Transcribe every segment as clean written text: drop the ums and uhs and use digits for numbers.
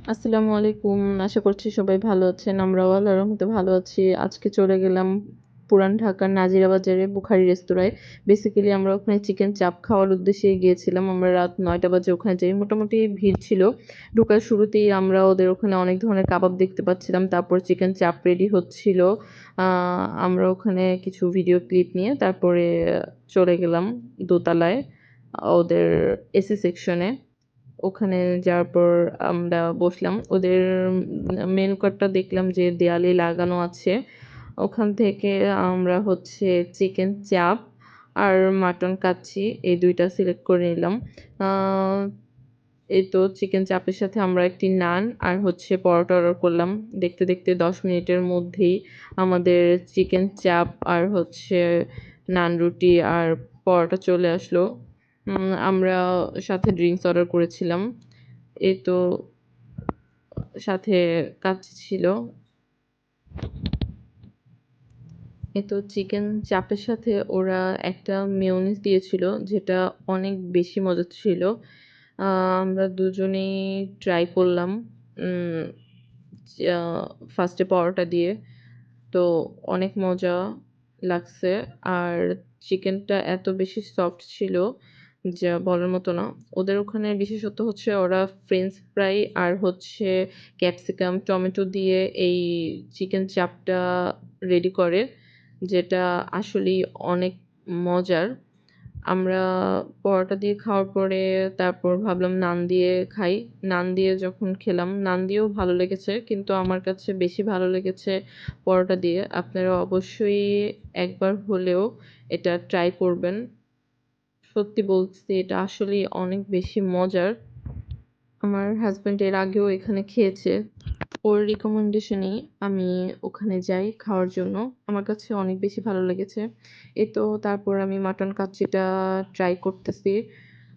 আসসালামু আলাইকুম। আশা করছি সবাই ভালো আছেন। আমরাও আল্লাহর রহমতে ভালো আছি। আজকে চলে গেলাম পুরান ঢাকার নাজিরা বাজারে বুখারি রেস্তোরাঁয়। বেসিক্যালি আমরা ওখানে চিকেন চাপ খাওয়ার উদ্দেশ্যেই গিয়েছিলাম। আমরা রাত ৯ঃ০০ বাজে ওখানে যাই। মোটামুটি ভিড় ছিল। ঢোকার শুরুতেই আমরা ওদের ওখানে অনেক ধরনের কাবাব দেখতে পাচ্ছিলাম। তারপর চিকেন চাপ রেডি হচ্ছিল। আ আমরা ওখানে কিছু ভিডিও ক্লিপ নিয়ে তারপরে চলে গেলাম দোতলায় ওদের এসি সেকশনে। ওখানে যাওয়ার পর আমরা বসলাম। ওদের মেনু কার্ডটা দেখলাম যে দেয়ালে লাগানো আছে। ওখান থেকে আমরা হচ্ছে চিকেন চাপ আর মাটন কাচ্চি এই ২ টা সিলেক্ট করে নিলাম। আ এই তো চিকেন চাপের সাথে আমরা একটি নান আর হচ্ছে পরোটা অর্ডার করলাম। দেখতে, দেখতে ১০ মিনিটের মধ্যেই আমাদের চিকেন চাপ আর হচ্ছে নান রুটি আর পরোটা চলে আসলো। আমরা সাথে ড্রিংকস অর্ডার করেছিলাম। এই তো সাথে কাচ্চি ছিল। এই তো চিকেন চাপের সাথে ওরা একটা মেয়োনিজ দিয়েছিল যেটা অনেক বেশি মজার ছিল। আ আমরা দুজনেই ট্রাই করলাম। উম আ ফার্স্ট এ পরোটা দিয়ে। তো অনেক মজা লাগছে। আর চিকেনটা এত বেশি সফট ছিল যা বলার মতো না। ওদের ওখানে বিশেষত হচ্ছে ওরা ফ্রেঞ্চ ফ্রাই আর হচ্ছে ক্যাপসিকাম, টমেটো দিয়ে এই চিকেন চাপটা রেডি করে। যেটা আসলেই অনেক মজার। আমরা পরোটা দিয়ে খাওয়ার পরে তারপর ভাবলাম নান দিয়ে খাই। নান দিয়ে যখন খেলাম, নান দিয়েও ভালো লেগেছে। কিন্তু আমার কাছে বেশি ভালো লেগেছে পরোটা দিয়ে। আপনারা অবশ্যই একবার হলেও এটা ট্রাই করবেন। সত্যি বলছি এটা আসলেই অনেক বেশি মজার। আমার হাসব্যান্ড এর আগেও এখানে খেয়েছে। ওর রিকমেন্ডেশনেই আমি ওখানে যাই খাওয়ার জন্য। আমার কাছে অনেক বেশি ভালো লেগেছে। এই তো তারপর আমি মাটন কাচ্চিটা ট্রাই করতেছি।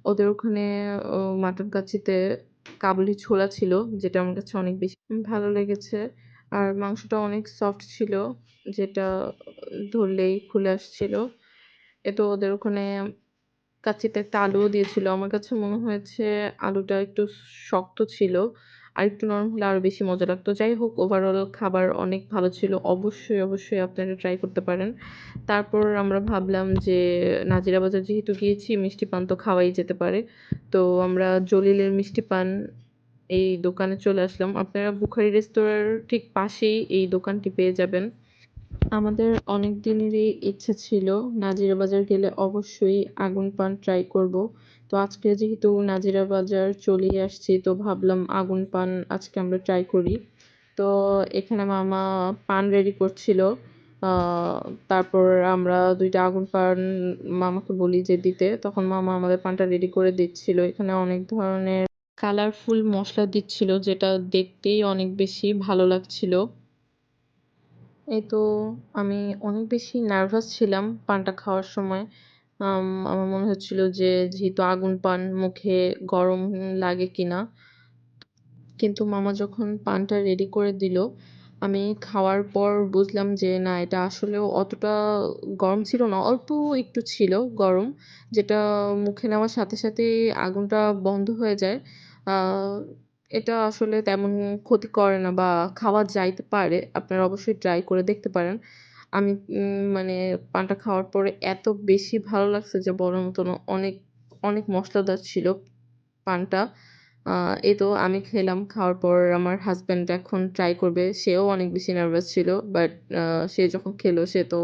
ওদের ওখানে মাটন কাচ্চিতে কাবুলি ছোলা ছিল যেটা আমার কাছে অনেক বেশি ভালো লেগেছে। আর মাংসটা অনেক সফট ছিল যেটা ধরলেই খুলে আসছিল। এ তো ওদের ওখানে কাচ্চিতে একটা আলুও দিয়েছিল। আমার কাছে মনে হয়েছে আলুটা একটু শক্ত ছিল। আরেকটু নরম হলে আরো বেশি মজা লাগতো। যাই হোক ওভারঅল খাবার অনেক ভালো ছিল। অবশ্যই, অবশ্যই আপনারা ট্রাই করতে পারেন। তারপর আমরা ভাবলাম যে নাজিরা বাজার যেহেতু গিয়েছি মিষ্টি পান তো খাওয়াই যেতে পারে। তো আমরা জলিলের মিষ্টি পান এই দোকানে চলে আসলাম। আপনারা বুখারি রেস্তোরাঁর ঠিক পাশেই এই দোকানটি পেয়ে যাবেন। আমাদের অনেক দিনেরই ইচ্ছে ছিল নাজিরা বাজার গেলে অবশ্যই আগুন পান ট্রাই করব। তো আজকে যেহেতু নাজিরা বাজার চলেই আসছি তো ভাবলাম আগুন পান আজকে আমরা ট্রাই করি। তো এখানে মামা পান রেডি করছিল। আ তারপর আমরা ২ টা আগুন পান মামাকে বলি যে দিতে। তখন মামা আমাদের পানটা রেডি করে দিচ্ছিল। এখানে অনেক ধরনের কালারফুল মসলা দিচ্ছিল যেটা দেখতেই অনেক বেশি ভালো লাগছিল। এই তো আমি অনেক বেশি নার্ভাস ছিলাম পানটা খাওয়ার সময়। আমার মনে হচ্ছিল যে যেহেতু আগুন পান মুখে গরম লাগে কিনা। কিন্তু মামা যখন পানটা রেডি করে দিল, আমি খাওয়ার পর বুঝলাম যে না এটা আসলেও অতটা গরম ছিল না। অল্প একটু ছিল গরম। যেটা মুখে নেওয়ার সাথে সাথেই আগুনটা বন্ধ হয়ে যায়। আ এটা আসলে তেমন ক্ষতি করে না বা খাওয়া যাইতে পারে। আপনারা অবশ্যই ট্রাই করে দেখতে পারেন। আমি মানে পানটা খাওয়ার পরে এত বেশি ভালো লাগছে যে বলার মতো না। অনেক, অনেক মসলাদার ছিল পানটা। আ এই তো আমি খেলাম। খাওয়ার পর আমার হাসব্যান্ড এখন ট্রাই করবে। সেও অনেক বেশি নার্ভাস ছিল। বাট আ সে যখন খেলো সে তো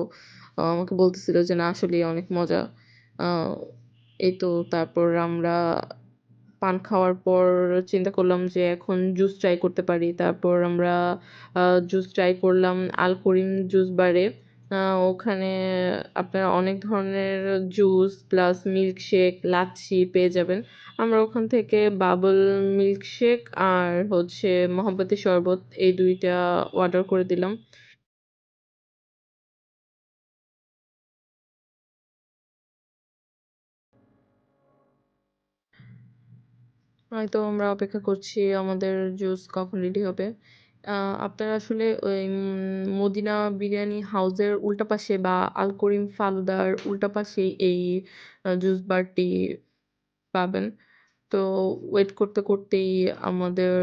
আমাকে বলতেছিল যে না আসলেই অনেক মজা। আ এই তো তারপর আমরা পান খাওয়ার পর চিন্তা করলাম যে এখন জুস ট্রাই করতে পারি। তারপর আমরা আ জুস ট্রাই করলাম আল করিম জুস বারে। আ ওখানে আপনারা অনেক ধরনের জুস প্লাস মিল্কশেক, লাচ্ছি পেয়ে যাবেন। আমরা ওখান থেকে বাবল মিল্কশেক আর হচ্ছে মহব্বতী শরবত এই ২ টা অর্ডার করে দিলাম। হয়তো আমরা অপেক্ষা করছি আমাদের জুস কখন রেডি হবে। আ আপনারা আসলে ওই মদিনা বিরিয়ানি হাউসের উল্টা পাশে বা আল করিম ফালুদার উল্টা পাশেই এই জুস বারটি পাবেন। তো ওয়েট করতে, করতেই আমাদের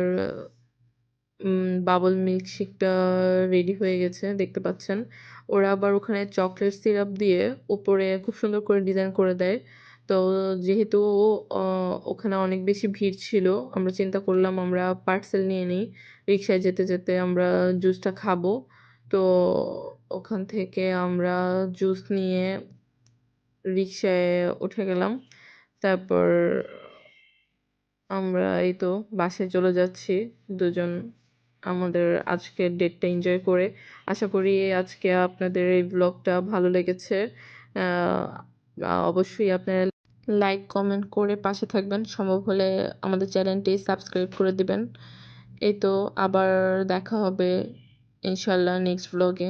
বাবল মিল্কশেকটা রেডি হয়ে গেছে দেখতে পাচ্ছেন। ওরা আবার ওখানে চকলেট সিরাপ দিয়ে উপরে খুব সুন্দর করে ডিজাইন করে দেয়। তো যেহেতু অ ওখানে অনেক বেশি ভিড় ছিল, আমরা চিন্তা করলাম আমরা পার্সেল নিয়ে নিই। রিক্সায় যেতে, যেতে আমরা জুসটা খাবো। তো ওখান থেকে আমরা জুস নিয়ে রিক্সায় উঠে গেলাম। তারপর আমরা এই তো বাসায় চলে যাচ্ছি ২ জন আমাদের আজকের ডেটটা এনজয় করে। আশা করি আজকে আপনাদের এই ব্লগটা ভালো লেগেছে। আ অবশ্যই আপনারা লাইক, কমেন্ট করে পাশে থাকবেন। সম্ভব হলে আমাদের চ্যানেলটি সাবস্ক্রাইব করে দিবেন। এই তো আবার দেখা হবে ইনশাআল্লাহ নেক্সট ব্লগে।